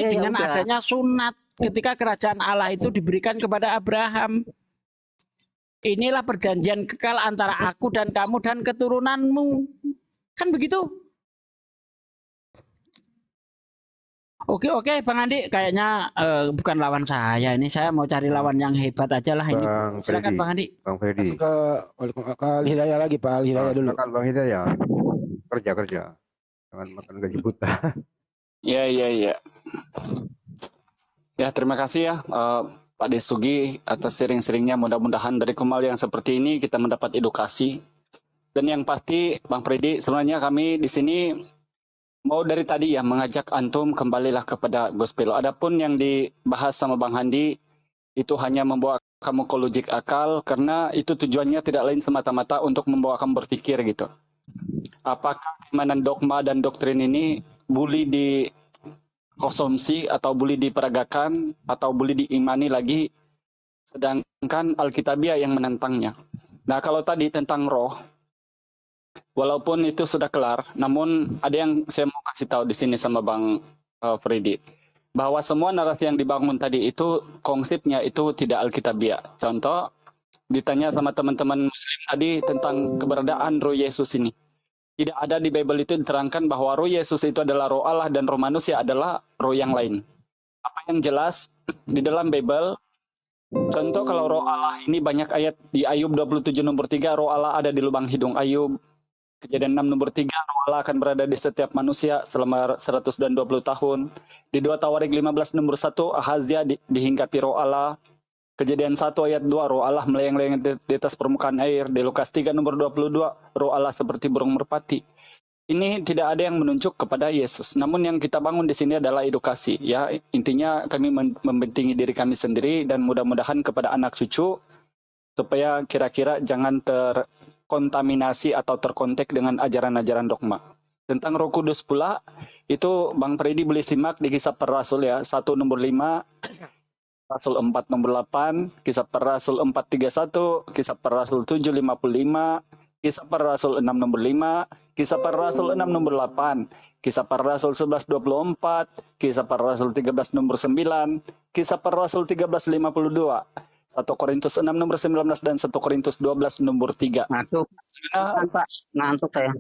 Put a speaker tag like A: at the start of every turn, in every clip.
A: Ya
B: dengan
A: udah.
B: adanya sunat ketika kerajaan Allah itu diberikan kepada Abraham. Inilah perjanjian kekal antara aku dan kamu dan keturunanmu. Kan begitu? Oke, Bang Andi, kayaknya bukan lawan saya. Ini saya mau cari lawan yang hebat aja lah ini.
C: Bang
B: Silakan
C: Freddy.
B: Bang Andi.
C: Bang Freddy.
D: Masuk ke Al Hidayah lagi, Pak Al Hidayah dulu.
C: Silakan Bang Hidayah. Kerja. Jangan makan gaji buta.
E: Ya. Ya, terima kasih ya Pak Desugi atas sering-seringnya. Mudah-mudahan dari Kumal yang seperti ini kita mendapat edukasi. Dan yang pasti Bang Freddy, sebenarnya kami di sini mau dari tadi ya mengajak antum kembalilah kepada gospel. Adapun yang dibahas sama Bang Handi itu hanya membawa kamu ke logik akal, karena itu tujuannya tidak lain semata-mata untuk membawa kamu berpikir gitu. Apakah keimanan dogma dan doktrin ini boleh dikonsumsi atau boleh diperagakan atau boleh diimani lagi, sedangkan Alkitabiah yang menentangnya. Nah, kalau tadi tentang roh, walaupun itu sudah kelar, namun ada yang saya mau kasih tahu di sini sama Bang Freddy, bahwa semua narasi yang dibangun tadi itu konsepnya itu tidak Alkitabiah. Contoh, ditanya sama teman-teman Muslim tadi tentang keberadaan Roh Yesus ini. Tidak ada di Bible itu diterangkan bahwa Roh Yesus itu adalah Roh Allah dan Roh manusia adalah roh yang lain. Apa yang jelas di dalam Bible, contoh kalau Roh Allah ini banyak ayat di Ayub 27 nomor 3, Roh Allah ada di lubang hidung Ayub. Kejadian 6 nomor 3, Roh Allah akan berada di setiap manusia selama 120 tahun. Di 2 Tawarik 15 nomor 1, Ahazia dihinggapi Roh Allah. Kejadian 1 ayat 2, Roh Allah melayang-layang di atas permukaan air. Di Lukas 3 nomor 22, Roh Allah seperti burung merpati. Ini tidak ada yang menunjuk kepada Yesus. Namun yang kita bangun di sini adalah edukasi. Ya, intinya kami membentengi diri kami sendiri dan mudah-mudahan kepada anak cucu supaya kira-kira jangan terkontaminasi atau terkontek dengan ajaran-ajaran dogma. Tentang Roh Kudus pula, itu Bang Freddy boleh simak di Kisah Para Rasul ya, 1 nomor 5, Rasul 4 nomor 8, Kisah Para Rasul 4:31, Kisah Para Rasul 7:55, Kisah Para Rasul 6 nomor 5, Kisah Para Rasul 6 nomor 8, Kisah Para Rasul 11:24, Kisah Para Rasul 13 nomor 9, Kisah Para Rasul 13:52, 1 Korintus 6 nomor 19 dan 1 Korintus 12 nomor 3.
A: Ngantuk. Pak, ngantuk saya.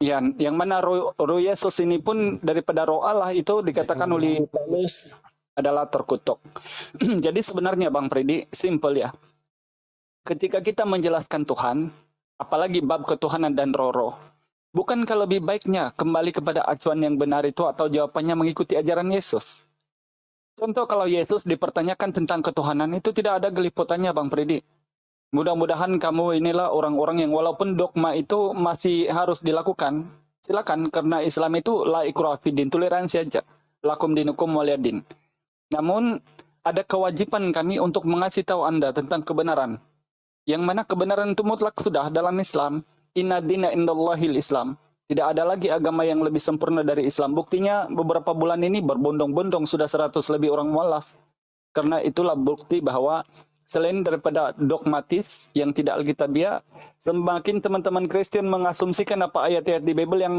E: Ya, yang mana roh Yesus ini pun daripada roh Allah itu dikatakan oleh Paulus adalah terkutuk. Jadi sebenarnya Bang Freddy, simple ya. Ketika kita menjelaskan Tuhan, apalagi bab ketuhanan dan roh-roh, bukankah lebih baiknya kembali kepada acuan yang benar itu atau jawabannya mengikuti ajaran Yesus? Contoh kalau Yesus dipertanyakan tentang ketuhanan itu tidak ada geliputannya Bang Freddy. Mudah-mudahan kamu inilah orang-orang yang walaupun dogma itu masih harus dilakukan, silakan, karena Islam itu la ikraha fiddin, toleransi aja. Lakum dinukum waliyadin. Namun ada kewajiban kami untuk mengasih tahu Anda tentang kebenaran. Yang mana kebenaran itu mutlak sudah dalam Islam. Inna dina indallahil Islam. Tidak ada lagi agama yang lebih sempurna dari Islam. Buktinya beberapa bulan ini berbondong-bondong sudah 100 lebih orang mualaf. Karena itulah bukti bahwa selain daripada dogmatis yang tidak Alkitabiah, semakin teman-teman Kristen mengasumsikan apa ayat-ayat di Bible yang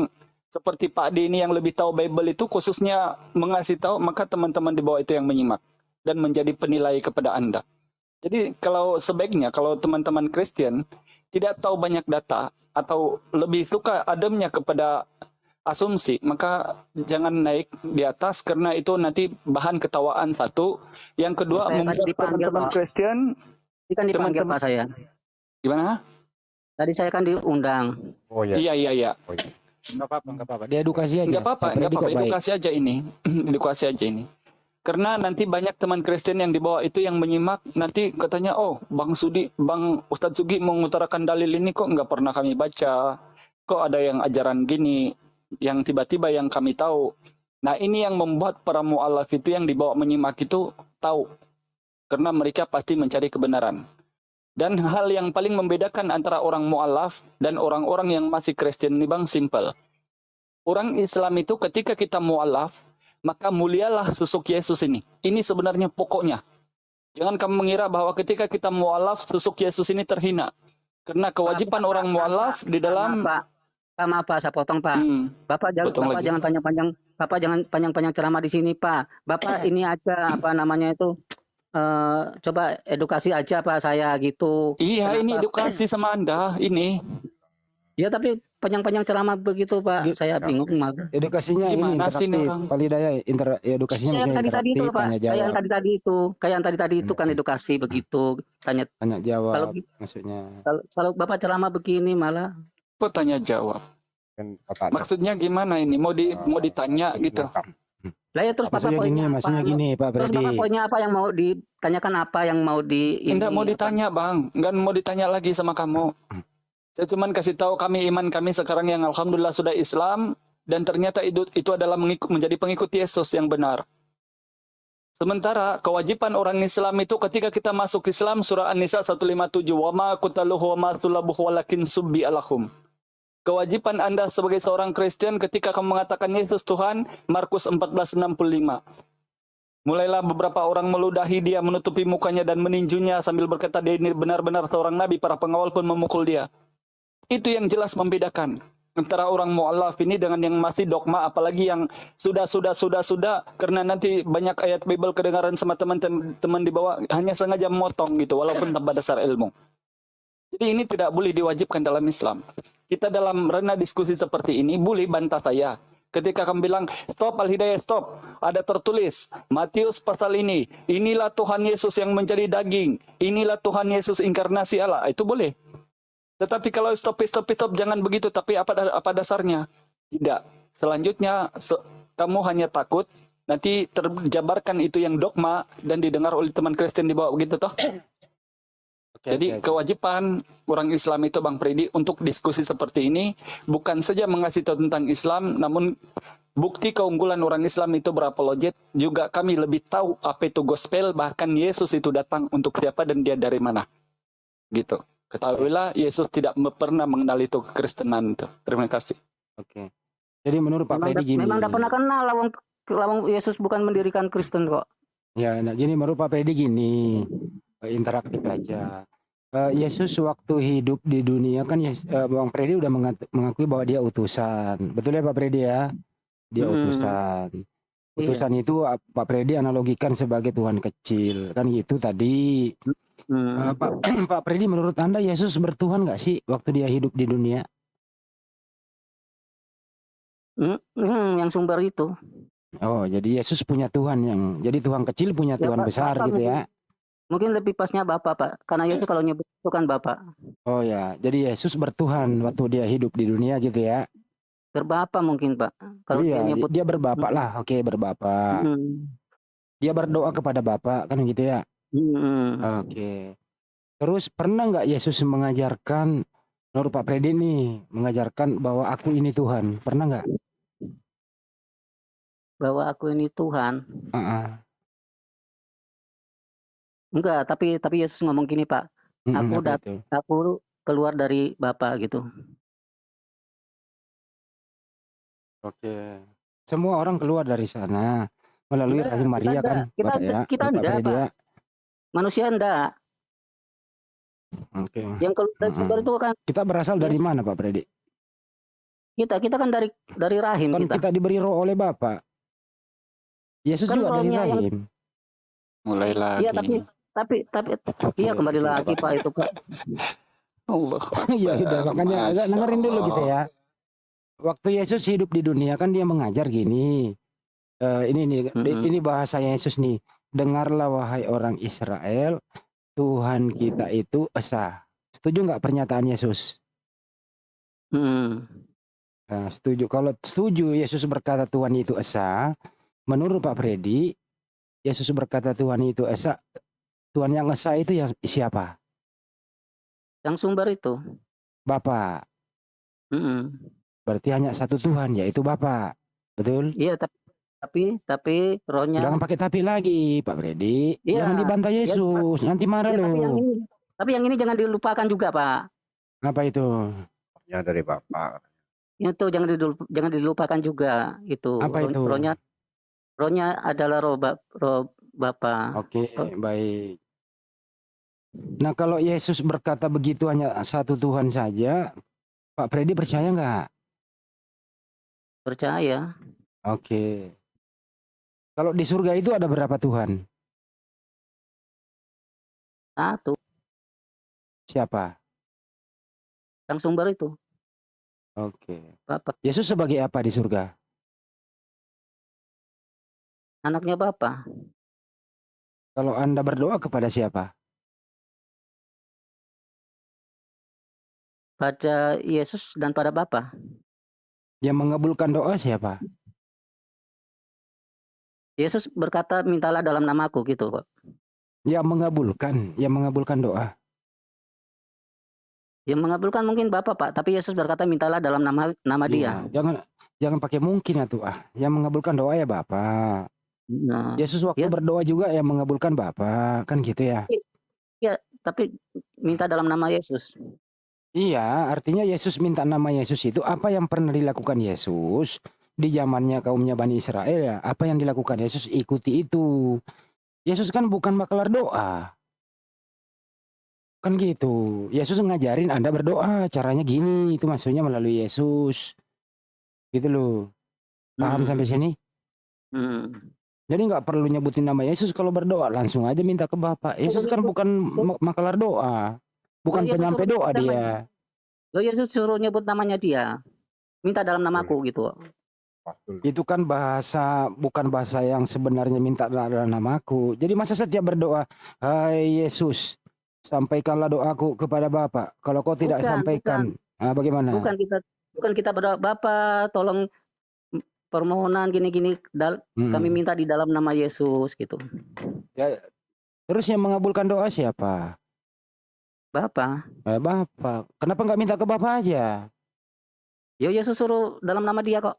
E: seperti Pak D ini yang lebih tahu Bible itu khususnya mengasih tahu, maka teman-teman di bawah itu yang menyimak dan menjadi penilai kepada Anda. Jadi kalau sebaiknya kalau teman-teman Kristen tidak tahu banyak data atau lebih suka ademnya kepada asumsi, maka jangan naik di atas karena itu nanti bahan ketawaan satu. Yang kedua, membuat teman-teman Kristen.
A: Tadi kan dipanggil Pak saya.
E: Gimana?
A: Tadi saya kan diundang.
C: Oh ya.
E: Iya.
C: Oh, iya.
D: Enggak apa-apa. Dia edukasi aja.
E: Enggak apa-apa. Edukasi aja ini. Edukasi aja ini. Karena nanti banyak teman Kristen yang di bawah itu yang menyimak, nanti katanya, oh Bang Ustadz Sugi mengutarakan dalil ini kok nggak pernah kami baca. Kok ada yang ajaran gini, yang tiba-tiba yang kami tahu. Nah ini yang membuat para mu'alaf itu yang dibawa menyimak itu tahu. Karena mereka pasti mencari kebenaran. Dan hal yang paling membedakan antara orang mu'alaf dan orang-orang yang masih Kristen ini Bang, simple. Orang Islam itu ketika kita mu'alaf, maka mulialah sosok Yesus ini. Ini sebenarnya pokoknya. Jangan kamu mengira bahwa ketika kita mu'alaf, sosok Yesus ini terhina. Karena kewajiban orang mu'alaf di dalam...
A: Pak, maaf Pak, saya potong Pak. Bapak jangan panjang-panjang. Bapak jangan panjang-panjang ceramah di sini, Pak. Bapak ini aja apa namanya itu coba edukasi aja Pak saya gitu.
E: Iya, ini
A: Kenapa?
E: edukasi sama Anda ini.
A: Ya tapi panjang-panjang ceramah begitu Pak. Saya bingung Mak.
D: Edukasinya ini
E: Gimana sih ini
D: interaktif.
E: orang?
D: Pak Hidayah, edukasinya
A: Kayak
D: maksudnya
A: tadi itu
D: interaktif,
A: Pak.
D: tanya
A: Kayak yang
D: jawab,
A: tadi itu. Kayak yang tadi itu kan edukasi begitu. Tanya
D: tanya
A: kalau
D: jawab maksudnya.
A: kalau Bapak ceramah begini malah
E: Kok tanya jawab?
C: Kan Bapak
E: Maksudnya gimana ini? Mau ditanya gitu?
A: lah ya terus Bapak
D: Maksudnya
A: poinnya
D: gini,
A: apa?
D: Pak
A: Terus
D: Freddy.
A: Bapak poinnya apa yang mau ditanyakan apa yang mau di
E: Enggak mau ditanya bang, enggak mau ditanya lagi sama kamu. Saya cuman kasih tahu kami iman kami sekarang yang alhamdulillah sudah Islam dan ternyata itu adalah menjadi pengikut Yesus yang benar. Sementara kewajiban orang Islam itu ketika kita masuk Islam surah An-Nisa 157 wa ma qutaluhu wa ma sulabuhu walakin subbi alahum. Kewajiban Anda sebagai seorang Kristen ketika kamu mengatakan Yesus Tuhan, Markus 14:65. Mulailah beberapa orang meludahi dia, menutupi mukanya dan meninjunya sambil berkata dia ini benar-benar seorang nabi, para pengawal pun memukul dia. Itu yang jelas membedakan antara orang mu'allaf ini dengan yang masih dogma, apalagi yang sudah, karena nanti banyak ayat Bible kedengaran sama teman-teman di bawah, hanya sengaja memotong gitu, walaupun tanpa dasar ilmu. Jadi ini tidak boleh diwajibkan dalam Islam. Kita dalam ranah diskusi seperti ini boleh bantah saya. Ketika kamu bilang, stop Al-Hidayah, stop. Ada tertulis, Matius pasal ini, inilah Tuhan Yesus yang menjadi daging. Inilah Tuhan Yesus inkarnasi Allah. Itu boleh. Tetapi kalau stop, jangan begitu. Tapi apa dasarnya? Tidak. Selanjutnya, kamu hanya takut, nanti terjabarkan itu yang dogma, dan didengar oleh teman Kristen di bawah, begitu toh? Jadi kewajiban orang Islam itu Bang Freddy untuk diskusi seperti ini bukan saja mengasih tahu tentang Islam, namun bukti keunggulan orang Islam itu berapologet, juga kami lebih tahu apa itu gospel, bahkan Yesus itu datang untuk siapa dan dia dari mana. Gitu. Ketahuilah Yesus tidak pernah mengenal itu kekristenan itu. Terima kasih.
D: Oke. Jadi menurut Pak Freddy gini.
A: Memang tidak pernah kenal lawang Yesus bukan mendirikan Kristen kok.
D: Ya, nah gini menurut Pak Freddy gini. Interaktif aja. Yesus waktu hidup di dunia kan Bang Freddy udah mengakui bahwa dia utusan. Betul ya Pak Freddy ya? Dia utusan. Utusan itu Pak Freddy analogikan sebagai Tuhan kecil. Kan gitu tadi. Pak Freddy menurut Anda Yesus bertuhan nggak sih waktu dia hidup di dunia?
A: Yang sumber itu.
D: Oh, jadi Yesus punya Tuhan jadi Tuhan kecil punya Tuhan besar gitu ya.
A: Mungkin lebih pasnya Bapak, Pak. Karena Yesus kalau nyebut itu kan Bapak.
D: Oh ya, jadi Yesus bertuhan waktu dia hidup di dunia gitu ya.
A: Berbapa mungkin, Pak. Kalau
D: iya, dia berbapak lah. Oke, berbapak. Dia berdoa kepada Bapak kan gitu ya. Oke. Terus pernah nggak Yesus mengajarkan, menurut Pak Freddy nih, mengajarkan bahwa aku ini Tuhan? Pernah nggak?
A: Bahwa aku ini Tuhan. Enggak, tapi Yesus ngomong gini, Pak. Aku keluar dari Bapa gitu.
D: Oke. Semua orang keluar dari sana melalui rahim Maria kan, Bapak ya.
A: Kita enggak, Pak. Manusia enggak.
D: Oke.
A: Yang keluar itu kan
D: kita berasal dari mana, Pak Freddy?
A: Kita kan dari rahim
D: kan kita diberi roh oleh Bapak. Yesus kan juga dari rahim.
E: Mulai lagi.
A: Iya, tapi iya kembali lagi Pak itu Pak.
E: Allah.
D: Iya udah makanya agak dengerin dulu gitu ya. Waktu Yesus hidup di dunia kan dia mengajar gini. Ini bahasa Yesus nih. Dengarlah wahai orang Israel, Tuhan kita itu esa. Setuju nggak pernyataan Yesus? Nah, setuju. Kalau setuju Yesus berkata Tuhan itu esa, menurut Pak Freddy, Yesus berkata Tuhan itu esa. Tuhan yang esa itu yang siapa?
A: Yang sumber itu.
D: Bapak. Berarti hanya satu Tuhan, yaitu Bapak. Betul?
A: Iya, tapi rohnya.
D: Jangan pakai tapi lagi, Pak Freddy.
A: Iya,
D: jangan dibantah Yesus, nanti marah loh.
A: Tapi yang ini jangan dilupakan juga, Pak.
D: Apa itu?
C: Ya dari Bapak.
A: Itu jangan dilupakan juga itu.
D: Apa itu?
A: Rohnya adalah roh Bapa.
D: Oke, baik. Nah kalau Yesus berkata begitu hanya satu Tuhan saja, Pak Freddy percaya nggak?
A: Percaya.
D: Oke. Kalau di surga itu ada berapa Tuhan?
A: Satu,
D: Siapa?
A: Sang Sumber itu,
D: Oke.
A: Bapa,
D: Yesus sebagai apa di surga?
A: anaknya Bapa.
D: Kalau Anda berdoa kepada siapa?
A: Pada Yesus dan pada Bapa.
D: Yang mengabulkan doa siapa?
A: Yesus berkata, mintalah dalam namaku gitu kok.
D: Yang mengabulkan doa.
A: Yang mengabulkan mungkin Bapa, Pak, tapi Yesus berkata mintalah dalam nama Dia.
D: Iya, jangan pakai mungkin atuh ah. Yang mengabulkan doa ya Bapak.
A: Nah,
D: Yesus waktu
A: ya,
D: berdoa juga yang mengabulkan Bapak, kan gitu ya.
A: ya, tapi minta dalam nama Yesus.
D: Iya, artinya Yesus minta nama Yesus itu apa yang pernah dilakukan Yesus di zamannya kaumnya Bani Israel ya. Apa yang dilakukan Yesus ikuti itu. Yesus kan bukan maklar doa. Kan gitu. Yesus ngajarin Anda berdoa, caranya gini, itu maksudnya melalui Yesus. Gitu loh. Paham sampai sini?
A: Hmm.
D: Jadi nggak perlu nyebutin nama Yesus kalau berdoa, langsung aja minta ke Bapa. Yesus kan bukan maklar doa. Bukan
A: Yesus
D: penyampai
A: suruh
D: doa
A: nyebut
D: dia.
A: Yesus suruh nyebut namanya Dia. Minta dalam namaku gitu.
D: Itu kan bahasa, bukan bahasa yang sebenarnya minta dalam namaku. Jadi masa setiap berdoa, hai Yesus, sampaikanlah doaku kepada Bapa. Kalau kau tidak sampaikan, bagaimana?
A: Bukan kita berdoa, Bapa, tolong permohonan gini-gini, kami minta di dalam nama Yesus gitu.
D: Ya, terus yang mengabulkan doa siapa?
A: Bapa.
D: Bapa. Kenapa nggak minta ke Bapa aja?
A: Ya Yesus suruh dalam nama Dia kok.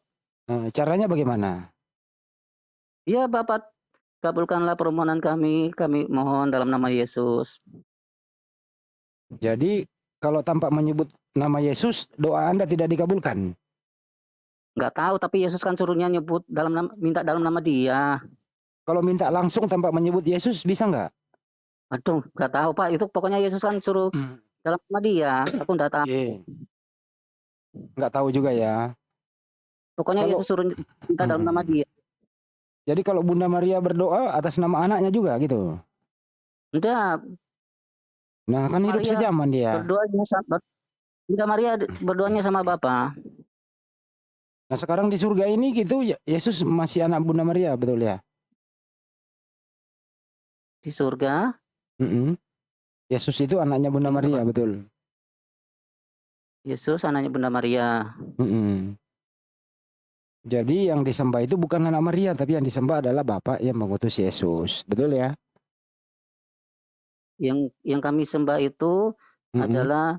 D: Caranya bagaimana?
A: Ya Bapa, kabulkanlah permohonan kami mohon dalam nama Yesus.
D: Jadi kalau tanpa menyebut nama Yesus, doa Anda tidak dikabulkan?
A: Nggak tahu, tapi Yesus kan suruhnya nyebut minta dalam nama Dia.
D: Kalau minta langsung tanpa menyebut Yesus bisa nggak?
A: Aduh, nggak tahu Pak. Itu pokoknya Yesus kan suruh dalam nama Dia. Aku nggak tahu.
D: Nggak tahu juga ya.
A: Pokoknya Yesus suruh minta dalam nama Dia.
D: Jadi kalau Bunda Maria berdoa atas nama anaknya juga gitu?
A: Enggak.
D: Nah kan hidup sejaman dia.
A: Bunda Maria berdoanya sama Bapa.
D: Nah sekarang di surga ini gitu, Yesus masih anak Bunda Maria, betul ya?
A: Di surga?
D: Yesus itu anaknya Bunda Maria, betul?
A: Yesus anaknya Bunda Maria.
D: Jadi yang disembah itu bukan anak Maria, tapi yang disembah adalah Bapa yang mengutus Yesus, betul ya?
A: Yang kami sembah itu adalah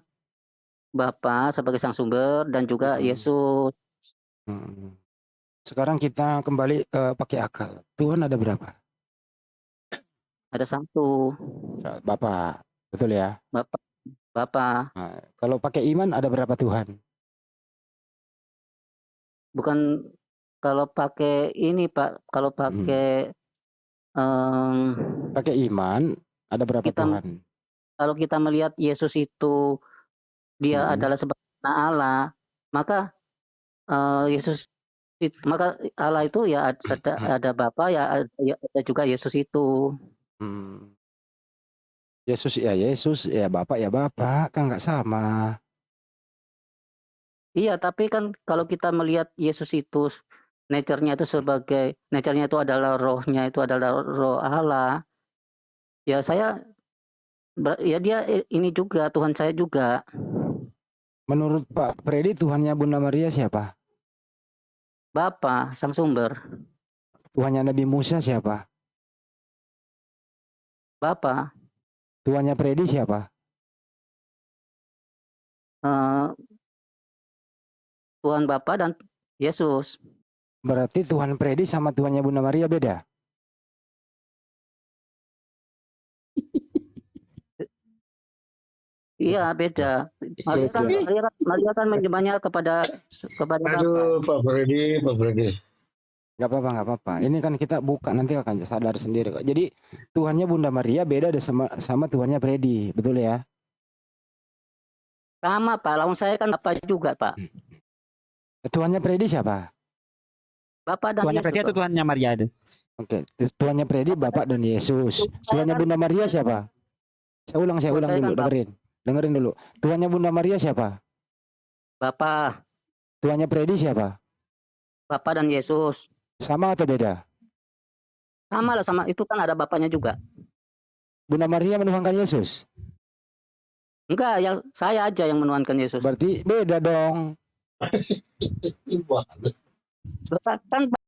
A: Bapa sebagai Sang Sumber dan juga Yesus.
D: Sekarang kita kembali pakai akal. Tuhan ada berapa?
A: Ada satu.
D: Bapa, betul ya?
A: Bapa.
D: Nah, kalau pakai iman ada berapa Tuhan?
A: Bukan kalau pakai ini Pak, kalau pakai
D: pakai iman ada berapa Tuhan?
A: Kalau kita melihat Yesus itu Dia adalah sebagai anak Allah, maka maka Allah itu ya ada Bapa ya ada juga Yesus itu.
D: Yesus ya Bapak ya Bapak, kan nggak sama.
A: Iya, tapi kan kalau kita melihat Yesus itu nature-nya itu adalah rohnya itu adalah roh Allah. Ya ya dia ini juga Tuhan saya juga.
D: Menurut Pak Freddy Tuhannya Bunda Maria siapa?
A: Bapa, Sang Sumber.
D: Tuhannya Nabi Musa siapa?
A: Bapa.
D: Tuhannya Freddy siapa?
A: Tuhan Bapa dan Yesus.
D: Berarti Tuhan Freddy sama Tuhannya Bunda Maria beda?
A: Iya beda. Maria kan menyembahnya kepada
F: Aduh, Pak Freddy.
D: Gak apa-apa. Ini kan kita buka, nanti akan sadar sendiri kok. Jadi Tuhannya Bunda Maria beda sama Tuhannya Freddy, betul ya?
A: Sama Pak, lawan saya kan apa juga Pak.
D: Tuhannya Freddy siapa?
A: Bapak dan
B: Tuhannya
A: Yesus.
B: Freddy atau Tuhannya Maria itu?
D: Oke, Tuhannya Freddy, Bapak dan Yesus. Tuhannya Bunda Maria siapa? Saya ulang
A: Buat saya
D: dulu,
A: kan
D: dengerin dulu. Tuhannya Bunda Maria siapa?
A: Bapak,
D: Tuhannya Freddy siapa?
A: Bapak dan Yesus.
D: Sama atau beda?
A: Sama lah, sama itu kan ada bapaknya juga.
D: Bunda Maria menuhankan Yesus.
A: Enggak, ya saya aja yang menuhankan Yesus.
D: Berarti beda dong.
A: Kan